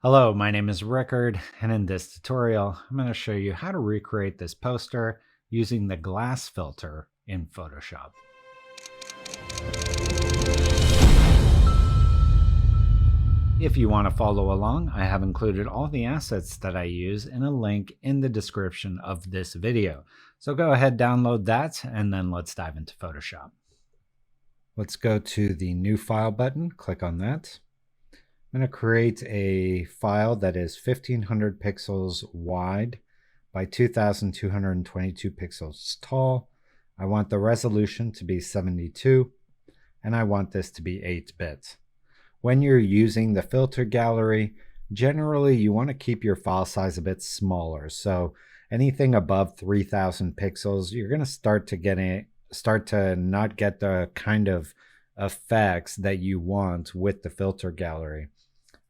Hello, my name is Rickard, and in this tutorial, I'm going to show you how to recreate this poster using the glass filter in Photoshop. If you want to follow along, I have included all the assets that I use in a link in the description of this video. So go ahead, download that, and then let's dive into Photoshop. Let's go to the New File button, click on that. I'm going to create a file that is 1500 pixels wide by 2222 pixels tall. I want the resolution to be 72, and I want this to be 8-bit. When you're using the filter gallery, generally you want to keep your file size a bit smaller. So anything above 3000 pixels, you're going to start to not get the kind of effects that you want with the filter gallery.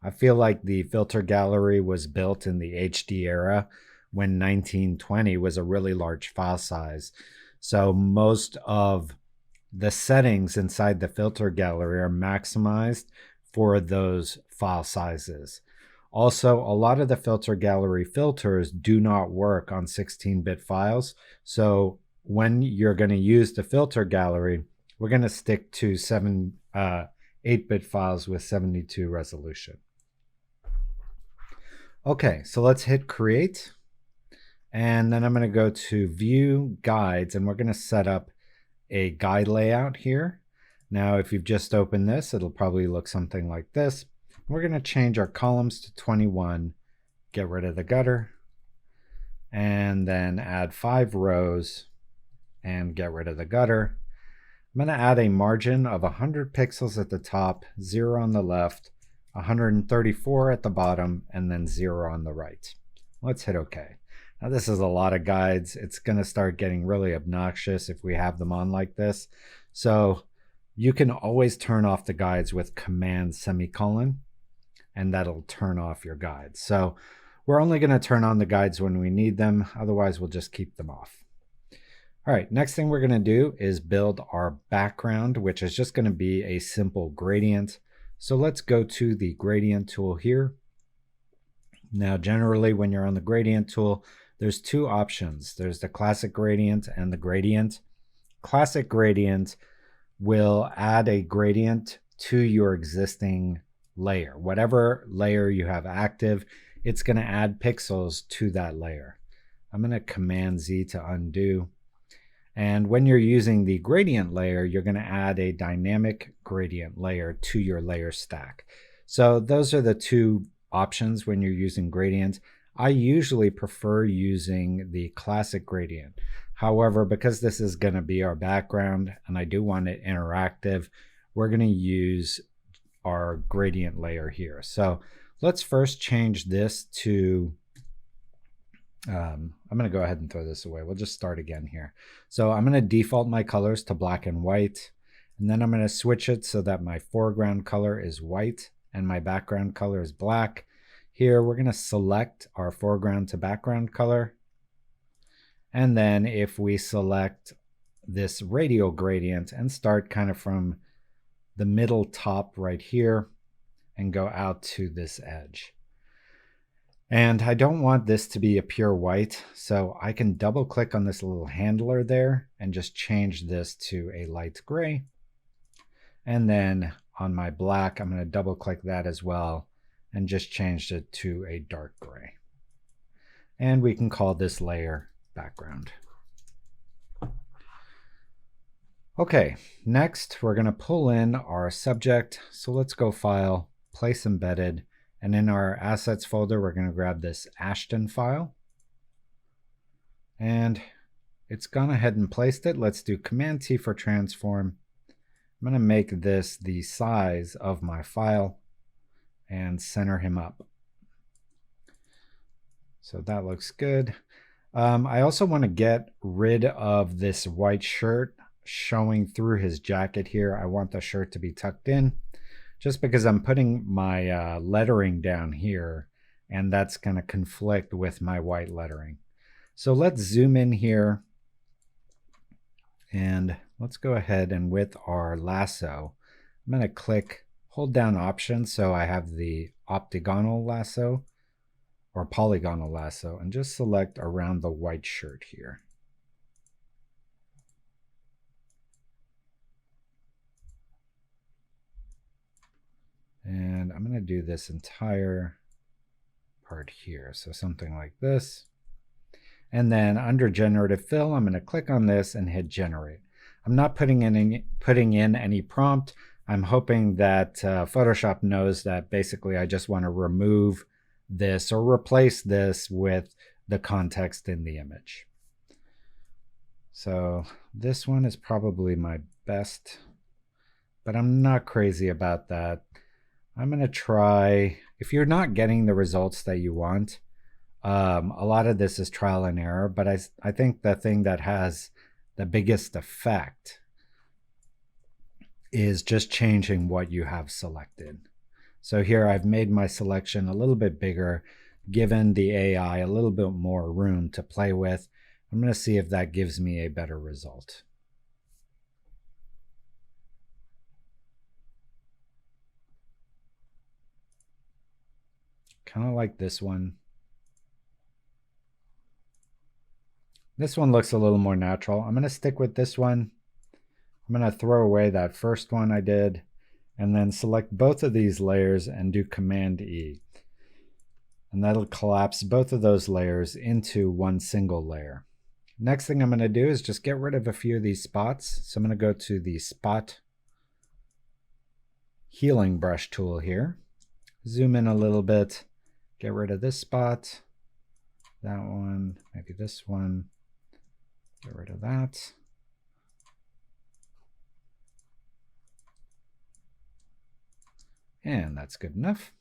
I feel like the filter gallery was built in the HD era when 1920 was a really large file size. So most of the settings inside the filter gallery are maximized for those file sizes. Also, a lot of the filter gallery filters do not work on 16-bit files. So when you're going to use the filter gallery, we're going to stick to 8-bit files with 72 resolution. Okay, so let's hit create, and then I'm going to go to view guides, and we're going to set up a guide layout here. Now, if you've just opened this, it'll probably look something like this. We're going to change our columns to 21, get rid of the gutter, and then add 5 rows and get rid of the gutter. I'm going to add a margin of 100 pixels at the top, 0 on the left, 134 at the bottom, and then 0 on the right. Let's hit OK. Now this is a lot of guides. It's going to start getting really obnoxious if we have them on like this. So you can always turn off the guides with Command semicolon, and that'll turn off your guides. So we're only going to turn on the guides when we need them. Otherwise, we'll just keep them off. All right, next thing we're going to do is build our background, which is just going to be a simple gradient. So let's go to the gradient tool here. Now, generally, when you're on the gradient tool, there's 2 options. There's the classic gradient and the gradient. Classic gradient will add a gradient to your existing layer. Whatever layer you have active, it's going to add pixels to that layer. I'm going to Command Z to undo. And when you're using the gradient layer, you're going to add a dynamic gradient layer to your layer stack. So those are the 2 options when you're using gradient. I usually prefer using the classic gradient. However, because this is going to be our background and I do want it interactive, we're going to use our gradient layer here. So let's first change this to I'm going to go ahead and throw this away. We'll just start again here. So I'm going to default my colors to black and white, and then I'm going to switch it so that my foreground color is white and my background color is black. Here we're going to select our foreground to background color, and then if we select this radial gradient and start kind of from the middle top right here and go out to this edge. And I don't want this to be a pure white, so I can double click on this little handler there and just change this to a light gray. And then on my black, I'm going to double click that as well and just change it to a dark gray. And we can call this layer background. Okay, next we're going to pull in our subject. So let's go File, Place Embedded. And in our Assets folder, we're going to grab this Ashton file. And it's gone ahead and placed it. Let's do Command T for transform. I'm going to make this the size of my file and center him up. So that looks good. I also want to get rid of this white shirt showing through his jacket here. I want the shirt to be tucked in, just because I'm putting my lettering down here, and that's going to conflict with my white lettering. So let's zoom in here, and let's go ahead and with our lasso, I'm going to hold down Option so I have the octagonal lasso or polygonal lasso, and just select around the white shirt here. And I'm going to do this entire part here, so something like this. And then under generative fill, I'm going to click on this and hit generate. I'm not putting in any prompt. I'm hoping that Photoshop knows that basically I just want to remove this or replace this with the context in the image. So this one is probably my best, but I'm not crazy about that. I'm going to try, if you're not getting the results that you want, a lot of this is trial and error, but I think the thing that has the biggest effect is just changing what you have selected. So here I've made my selection a little bit bigger, given the AI a little bit more room to play with. I'm going to see if that gives me a better result. Kind of like this one. This one looks a little more natural. I'm going to stick with this one. I'm going to throw away that first one I did, and then select both of these layers and do Command E. And that'll collapse both of those layers into one single layer. Next thing I'm going to do is just get rid of a few of these spots. So I'm going to go to the Spot Healing Brush tool here. Zoom in a little bit. Get rid of this spot. That one. Maybe this one. Get rid of that. And that's good enough.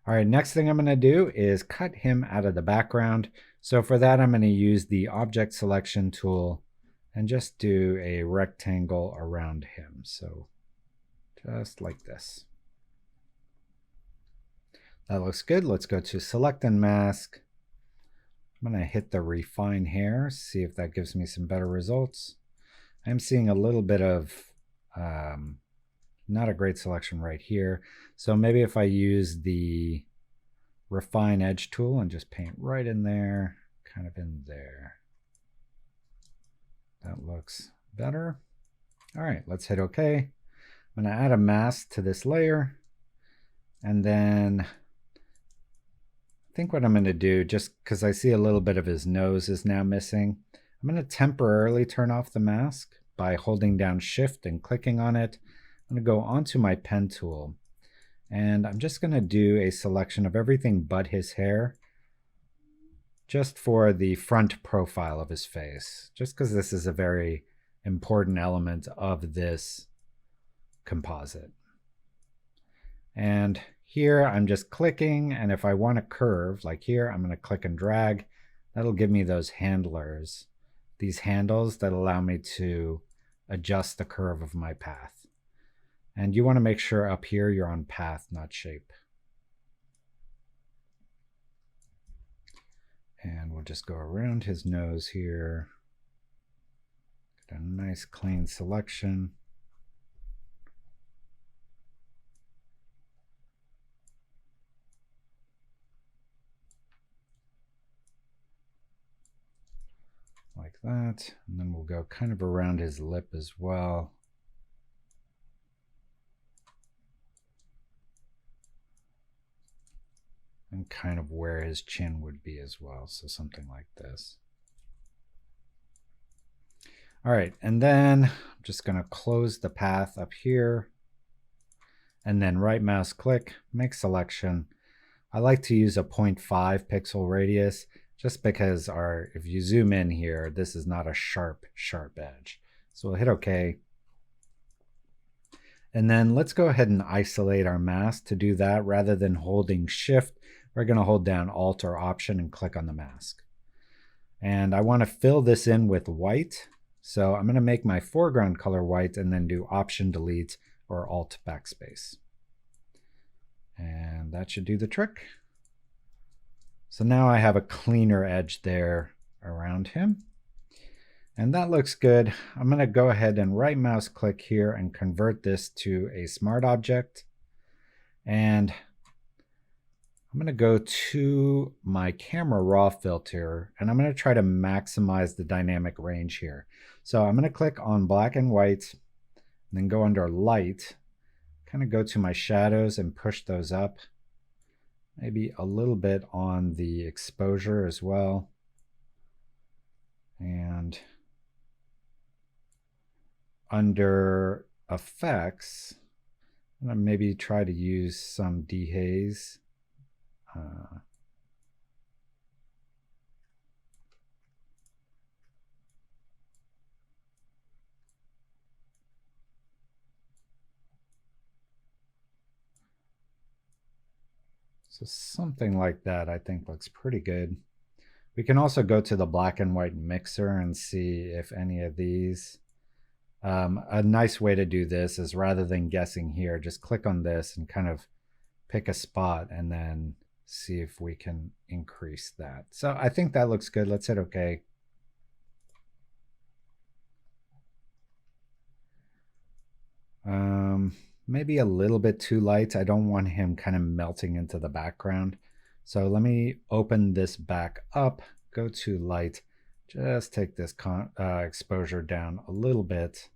All right, next thing I'm going to do is cut him out of the background. So for that, I'm going to use the Object Selection tool and just do a rectangle around him. So just like this. That looks good. Let's go to Select and Mask. I'm going to hit the Refine Hair, see if that gives me some better results. I'm seeing a little bit of not a great selection right here. So maybe if I use the Refine Edge tool and just paint right in there, kind of in there. That looks better. All right, let's hit OK. I'm going to add a mask to this layer. And then I think what I'm going to do, just because I see a little bit of his nose is now missing, I'm going to temporarily turn off the mask by holding down Shift and clicking on it. I'm going to go onto my pen tool, and I'm just going to do a selection of everything but his hair, just for the front profile of his face, just because this is a very important element of this composite. And here I'm just clicking, and if I want a curve, like here, I'm going to click and drag. That'll give me those handlers, these handles that allow me to adjust the curve of my path. And you want to make sure up here you're on path, not shape. And we'll just go around his nose here. Get a nice clean selection. Like that. And then we'll go kind of around his lip as well. And kind of where his chin would be as well. So something like this. All right, and then I'm just going to close the path up here. And then right mouse click, make selection. I like to use a 0.5 pixel radius just because if you zoom in here, this is not a sharp edge. So we'll hit OK. And then let's go ahead and isolate our mask. To do that, rather than holding Shift, we're going to hold down Alt or Option and click on the mask. And I want to fill this in with white. So I'm going to make my foreground color white and then do Option Delete or Alt Backspace. And that should do the trick. So now I have a cleaner edge there around him. And that looks good. I'm going to go ahead and right mouse click here and convert this to a smart object. And I'm going to go to my camera raw filter, and I'm going to try to maximize the dynamic range here. So I'm going to click on black and white, and then go under light, kind of go to my shadows and push those up. Maybe a little bit on the exposure as well. And under effects, I'm going to maybe try to use some dehaze. So something like that I think looks pretty good. We can also go to the black and white mixer and see if any of these. A nice way to do this is, rather than guessing here, just click on this and kind of pick a spot and then see if we can increase that. So I think that looks good. Let's hit OK. Maybe a little bit too light. I don't want him kind of melting into the background. So let me open this back up, go to light, just take this exposure down a little bit.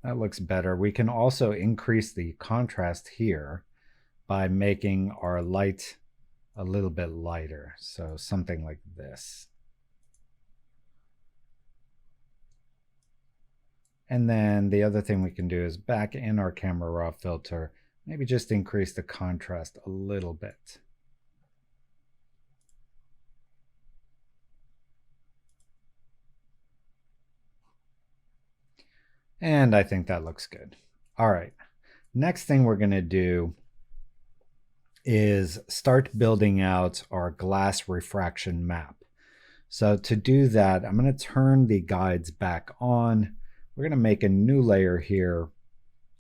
That looks better. We can also increase the contrast here by making our light a little bit lighter. So something like this. And then the other thing we can do is, back in our camera raw filter, maybe just increase the contrast a little bit. And I think that looks good. All right, next thing we're going to do is start building out our glass refraction map. So to do that, I'm going to turn the guides back on. We're going to make a new layer here.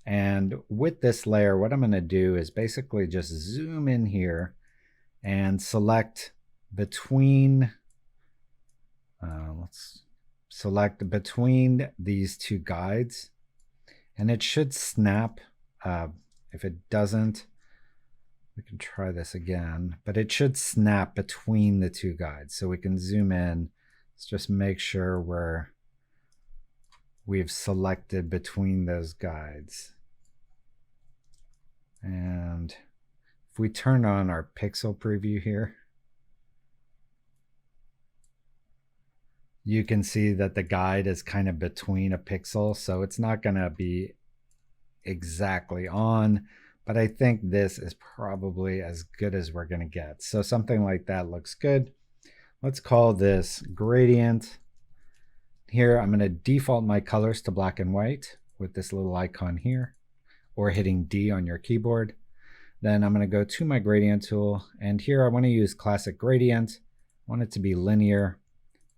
And with this layer, what I'm going to do is basically just zoom in here and select between, let's select between these two guides. And it should snap. If it doesn't, we can try this again, but it should snap between the two guides. So we can zoom in. Let's just make sure we've selected between those guides. And if we turn on our pixel preview here, you can see that the guide is kind of between a pixel, so it's not going to be exactly on, but I think this is probably as good as we're going to get. So something like that looks good. Let's call this gradient. Here I'm going to default my colors to black and white with this little icon here, or hitting D on your keyboard. Then I'm going to go to my gradient tool, and here I want to use classic gradient. I want it to be linear,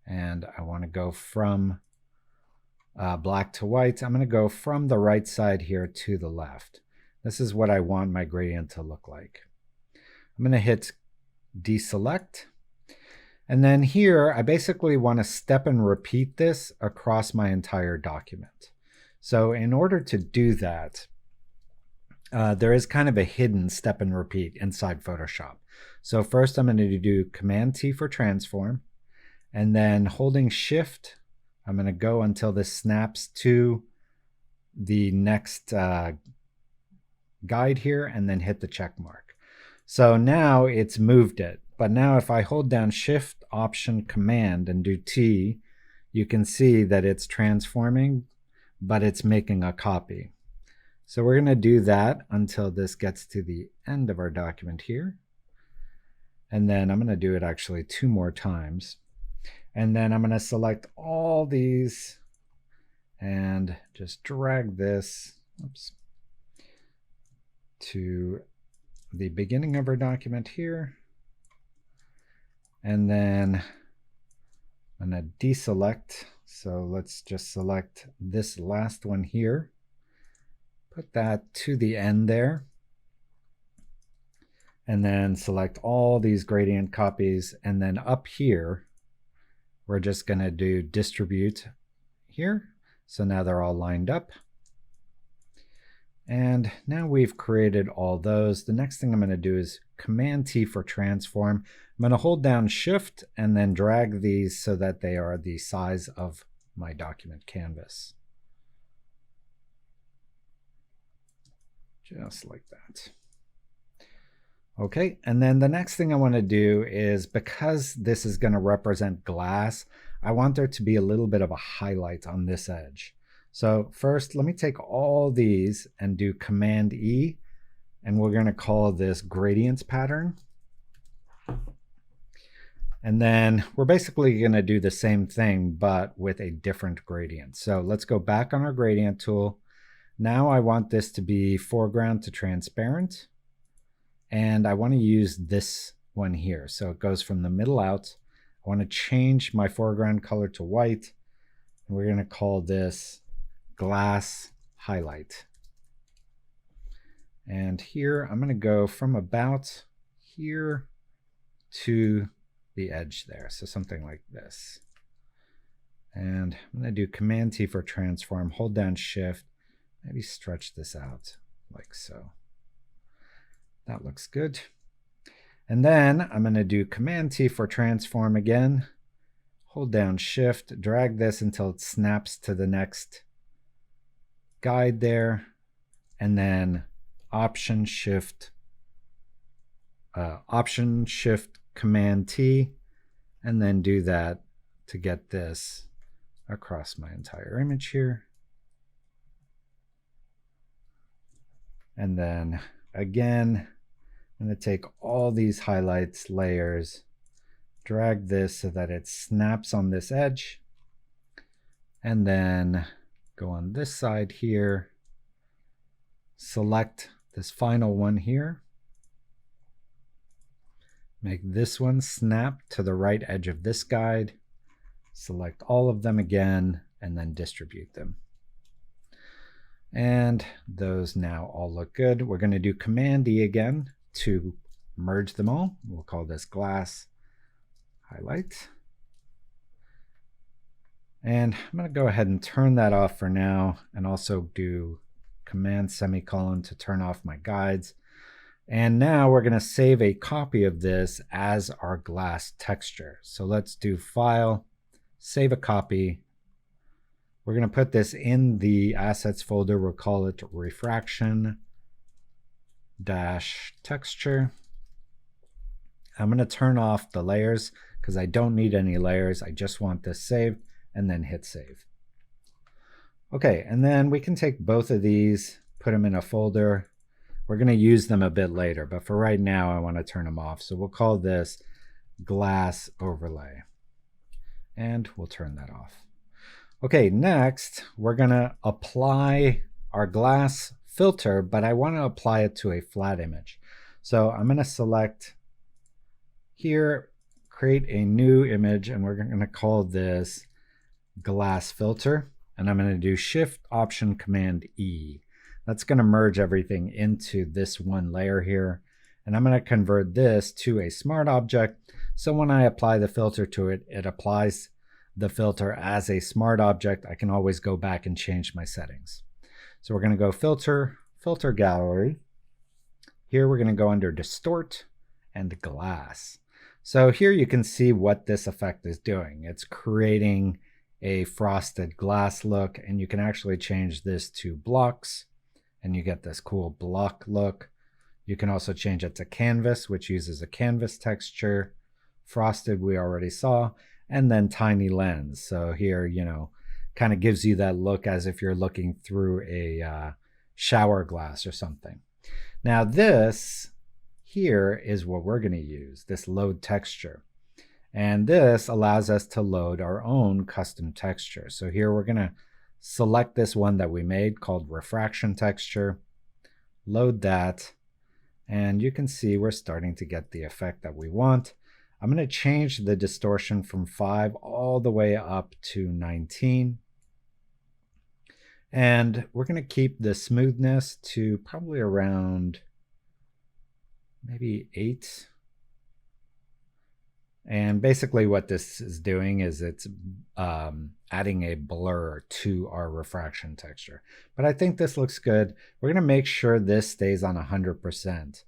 and I want to go from black to white. I'm going to go from the right side here to the left. This is what I want my gradient to look like. I'm going to hit deselect. And then here, I basically want to step and repeat this across my entire document. So in order to do that, there is kind of a hidden step and repeat inside Photoshop. So first I'm going to do Command T for transform, and then holding Shift, I'm going to go until this snaps to the next guide here, and then hit the check mark. So now it's moved it. But now if I hold down Shift, Option, Command, and do T, you can see that it's transforming, but it's making a copy. So we're going to do that until this gets to the end of our document here. And then I'm going to do it actually 2 more times. And then I'm going to select all these and just drag this to the beginning of our document here. And then I'm going to deselect. So let's just select this last one here. Put that to the end there. And then select all these gradient copies. And then up here, we're just going to do distribute here. So now they're all lined up. And now we've created all those. The next thing I'm going to do is Command T for transform. I'm going to hold down Shift and then drag these so that they are the size of my document canvas. Just like that. Okay, and then the next thing I want to do is, because this is going to represent glass, I want there to be a little bit of a highlight on this edge. So first, let me take all these and do Command E, and we're going to call this gradients pattern. And then we're basically going to do the same thing, but with a different gradient. So let's go back on our gradient tool. Now I want this to be foreground to transparent. And I want to use this one here. So it goes from the middle out. I want to change my foreground color to white. And we're going to call this glass highlight. And here I'm going to go from about here to the edge there. So something like this. And I'm going to do Command T for transform, hold down Shift, maybe stretch this out like so. That looks good. And then I'm going to do Command T for transform again. Hold down Shift, drag this until it snaps to the next guide there. And then Option Shift Command T, and then do that to get this across my entire image here. And then again, I'm going to take all these highlights layers, drag this so that it snaps on this edge, and then go on this side here, select this final one here, make this one snap to the right edge of this guide, select all of them again, and then distribute them. And those now all look good. We're going to do Command E again to merge them all. We'll call this glass highlight. And I'm going to go ahead and turn that off for now, and also do Command semicolon to turn off my guides. And now we're going to save a copy of this as our glass texture. So let's do File, Save a Copy. We're going to put this in the Assets folder. We'll call it Refraction Texture. I'm going to turn off the layers because I don't need any layers. I just want this saved, and then hit Save. Okay, and then we can take both of these, put them in a folder. We're going to use them a bit later, but for right now, I want to turn them off. So we'll call this Glass Overlay, and we'll turn that off. Okay, next, we're going to apply our glass filter, but I want to apply it to a flat image. So I'm going to select here, create a new image, and we're going to call this glass filter. And I'm going to do Shift Option Command E. That's going to merge everything into this one layer here. And I'm going to convert this to a smart object. So when I apply the filter to it, it applies the filter as a smart object. I can always go back and change my settings. So we're going to go Filter, Filter Gallery. Here we're going to go under Distort and Glass. So here you can see what this effect is doing. It's creating a frosted glass look, and you can actually change this to blocks, and you get this cool block look. You can also change it to canvas, which uses a canvas texture. Frosted we already saw, and then tiny lens. So here, you know, kind of gives you that look as if you're looking through a shower glass or something. Now this here is what we're going to use, this load texture. And this allows us to load our own custom texture. So here we're going to select this one that we made called Refraction Texture, load that, and you can see we're starting to get the effect that we want. I'm going to change the distortion from 5 all the way up to 19. And we're going to keep the smoothness to probably around maybe 8. And basically what this is doing is it's adding a blur to our refraction texture. But I think this looks good. We're going to make sure this stays on 100%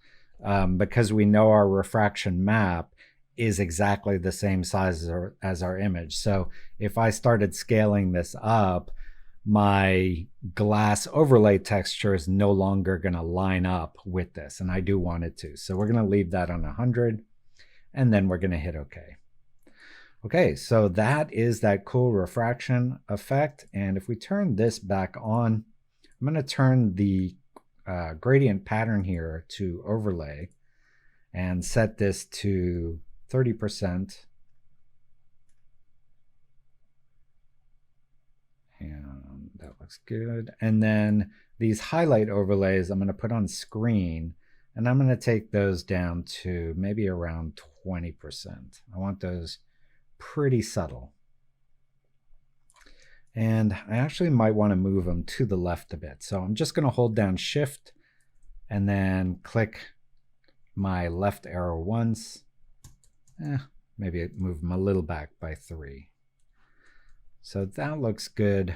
because we know our refraction map is exactly the same size as our image. So if I started scaling this up, my glass overlay texture is no longer going to line up with this, and I do want it to. So we're going to leave that on 100, and then we're going to hit OK. Okay, so that is that cool refraction effect. And if we turn this back on, I'm going to turn the gradient pattern here to overlay and set this to 30%. And that looks good. And then these highlight overlays I'm going to put on screen, and I'm going to take those down to maybe around 20%. I want those pretty subtle. And I actually might want to move them to the left a bit. So I'm just going to hold down Shift and then click my left arrow once. Maybe move them a little back by 3. So that looks good.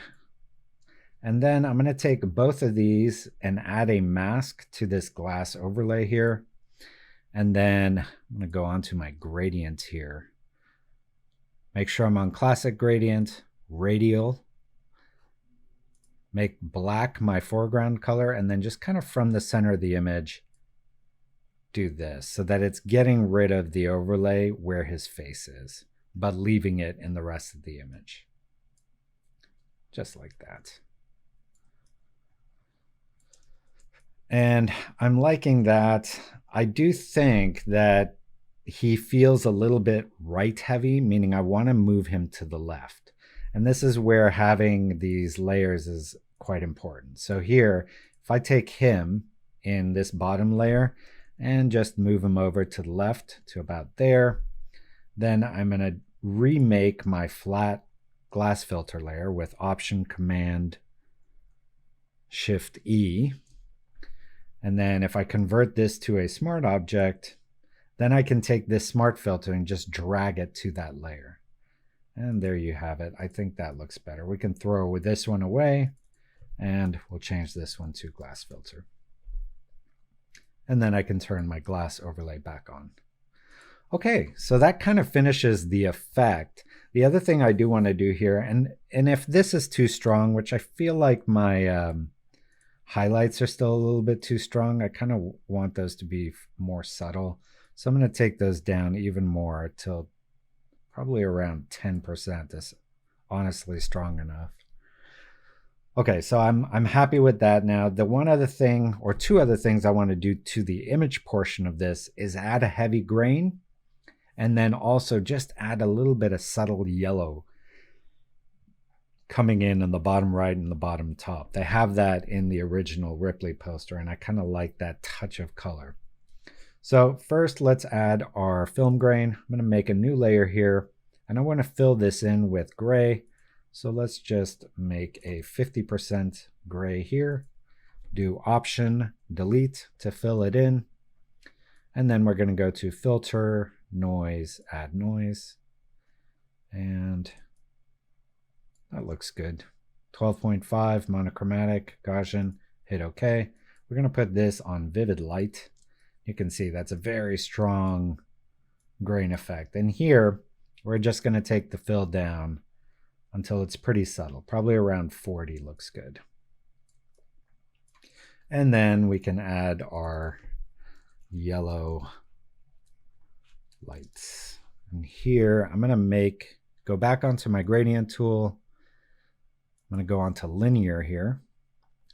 And then I'm going to take both of these and add a mask to this glass overlay here. And then I'm going to go on to my gradient here. Make sure I'm on classic gradient, radial. Make black my foreground color, and then just kind of from the center of the image, do this so that it's getting rid of the overlay where his face is, but leaving it in the rest of the image. Just like that. And I'm liking that. I do think that he feels a little bit right heavy, meaning I want to move him to the left. And this is where having these layers is quite important. So here, if I take him in this bottom layer and just move him over to the left to about there, then I'm going to remake my flat glass filter layer with Option Command Shift E. And then if I convert this to a smart object, then I can take this smart filter and just drag it to that layer. And there you have it. I think that looks better. We can throw this one away, and we'll change this one to glass filter. And then I can turn my glass overlay back on. Okay, so that kind of finishes the effect. The other thing I do want to do here, and if this is too strong, which I feel like my highlights are still a little bit too strong, I kind of want those to be more subtle. So I'm going to take those down even more till probably around 10% is honestly strong enough. Okay, so I'm happy with that. Now, the one other thing, or two other things I want to do to the image portion of this is add a heavy grain, and then also just add a little bit of subtle yellow coming in the bottom right and the bottom top. They have that in the original Ripley poster, and I kind of like that touch of color. So first, let's add our film grain. I'm going to make a new layer here, and I want to fill this in with gray. So let's just make a 50% gray here. Do Option Delete to fill it in. And then we're going to go to Filter, Noise, Add Noise. And that looks good. 12.5 monochromatic, Gaussian, hit OK. We're going to put this on Vivid Light. You can see that's a very strong grain effect. And here, we're just going to take the fill down until it's pretty subtle. Probably around 40 looks good. And then we can add our yellow lights. And here, I'm going to go back onto my gradient tool. I'm going to go onto linear here.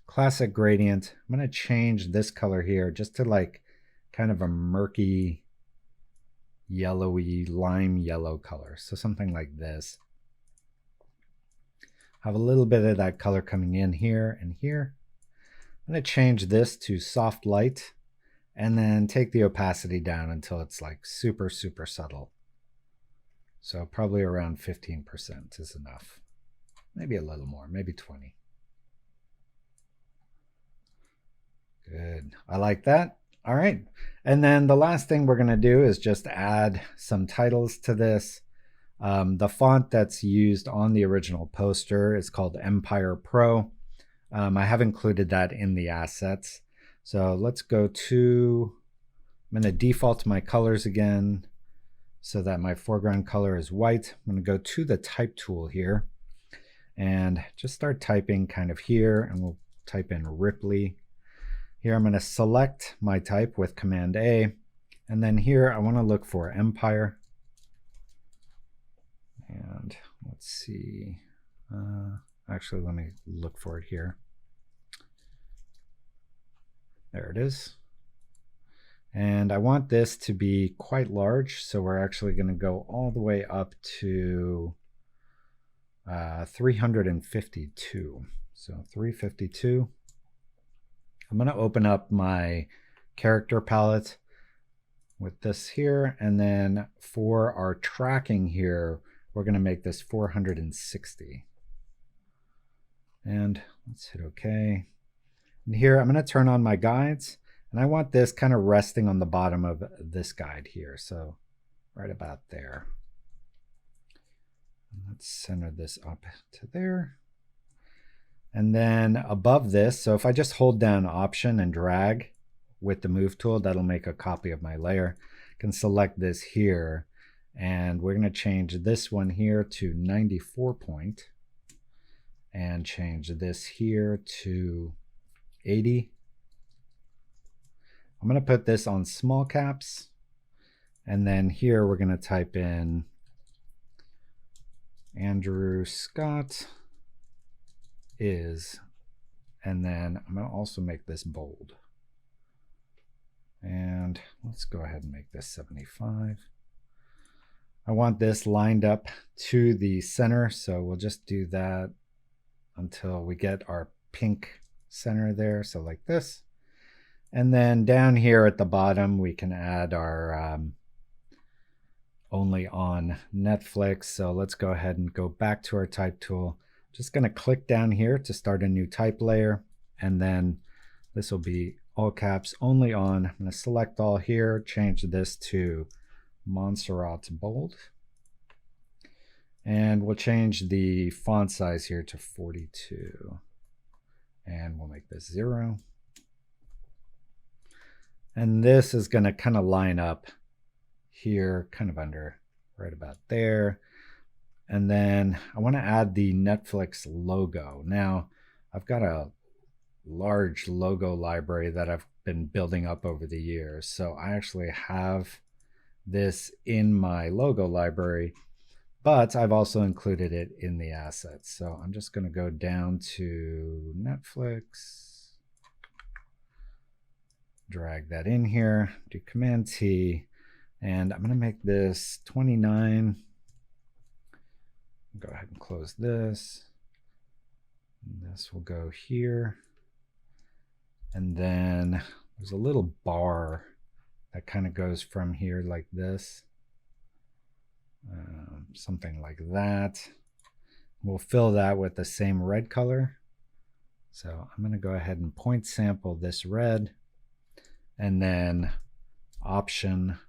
Classic gradient. I'm going to change this color here just to like kind of a murky, yellowy, lime yellow color. So something like this. Have a little bit of that color coming in here and here. I'm going to change this to soft light and then take the opacity down until it's like super, super subtle. So probably around 15% is enough. Maybe a little more, maybe 20. Good. I like that. All right. And then the last thing we're going to do is just add some titles to this. The font that's used on the original poster is called Empire Pro. I have included that in the assets. So let's go to, I'm going to default my colors again so that my foreground color is white. I'm going to go to the type tool here and just start typing kind of here, and we'll type in Ripley. Here I'm going to select my type with Command A, and then here I want to look for Empire. And let's see, actually let me look for it here. There it is. And I want this to be quite large, so we're actually going to go all the way up to 352. So 352. I'm going to open up my character palette with this here, and then for our tracking here, we're going to make this 460. And let's hit OK. And here I'm going to turn on my guides, and I want this kind of resting on the bottom of this guide here, so right about there. Let's center this up to there. And then above this, so if I just hold down Option and drag with the Move tool, that'll make a copy of my layer. I can select this here, and we're going to change this one here to 94 point, and change this here to 80. I'm going to put this on small caps, and then here we're going to type in Andrew Scott is, and then I'm going to also make this bold. And let's go ahead and make this 75. I want this lined up to the center, so we'll just do that until we get our pink center there, so like this. And then down here at the bottom, we can add our only on Netflix. So let's go ahead and go back to our type tool. Just going to click down here to start a new type layer, and then this will be all caps only on. I'm going to select all here, change this to Montserrat bold, and we'll change the font size here to 42, and we'll make this 0. And this is going to kind of line up here, kind of under right about there. And then I want to add the Netflix logo. Now, I've got a large logo library that I've been building up over the years. So I actually have this in my logo library, but I've also included it in the assets. So I'm just going to go down to Netflix, drag that in here, do Command T, and I'm going to make this 29. Go ahead and close this. And this will go here. And then there's a little bar that kind of goes from here like this. Something like that. We'll fill that with the same red color. So I'm going to go ahead and point sample this red, and then Option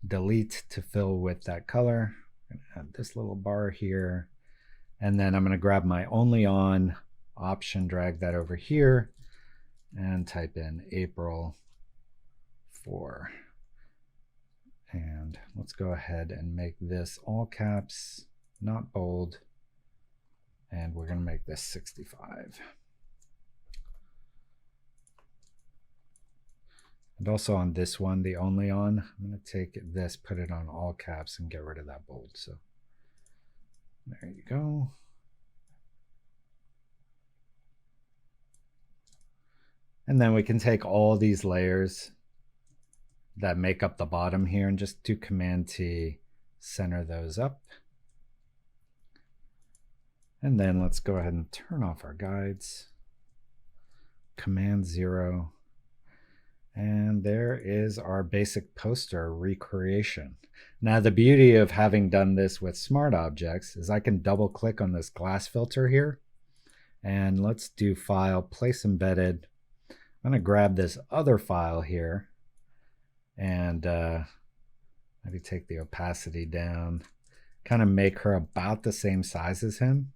delete to fill with that color. I'm going to add this little bar here, and then I'm going to grab my only on option, drag that over here, and type in April 4. And let's go ahead and make this all caps, not bold, and we're going to make this 65. And also on this one, the only on, I'm going to take this, put it on all caps, and get rid of that bold. So there you go. And then we can take all these layers that make up the bottom here and just do Command T, center those up. And then let's go ahead and turn off our guides. Command 0. And there is our basic poster recreation. Now the beauty of having done this with smart objects is I can double click on this glass filter here, and let's do File, Place Embedded. I'm going to grab this other file here and maybe take the opacity down, kind of make her about the same size as him.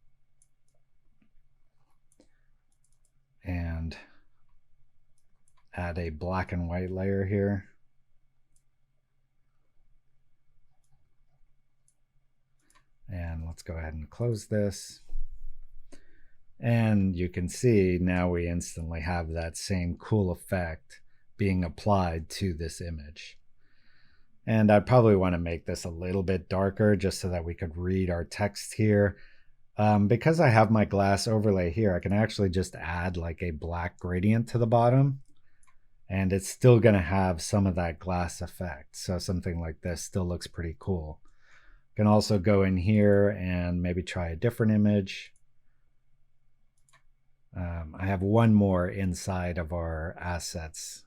And add a black and white layer here. And let's go ahead and close this. And you can see now we instantly have that same cool effect being applied to this image. And I'd probably want to make this a little bit darker just so that we could read our text here. Because I have my glass overlay here, I can actually just add like a black gradient to the bottom, and it's still going to have some of that glass effect. So something like this still looks pretty cool. You can also go in here and maybe try a different image. I have one more inside of our assets,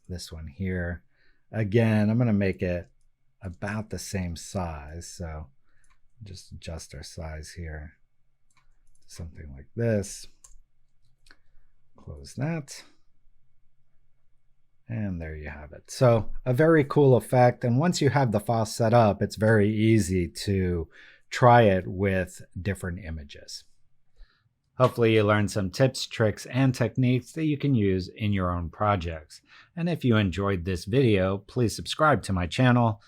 this one here. Again, I'm going to make it about the same size, so just adjust our size here to something like this. Close that. And there you have it. So a very cool effect. And once you have the file set up, it's very easy to try it with different images. Hopefully you learned some tips, tricks, and techniques that you can use in your own projects. And if you enjoyed this video, please subscribe to my channel,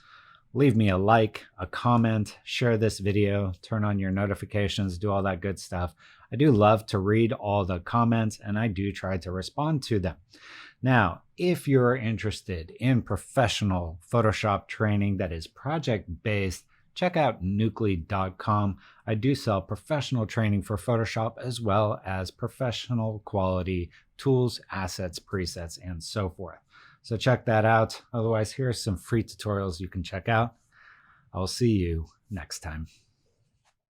leave me a like, a comment, share this video, turn on your notifications, do all that good stuff. I do love to read all the comments, and I do try to respond to them. Now, if you're interested in professional Photoshop training that is project-based, check out Nucly.com. I do sell professional training for Photoshop as well as professional quality tools, assets, presets, and so forth. So check that out. Otherwise, here are some free tutorials you can check out. I'll see you next time.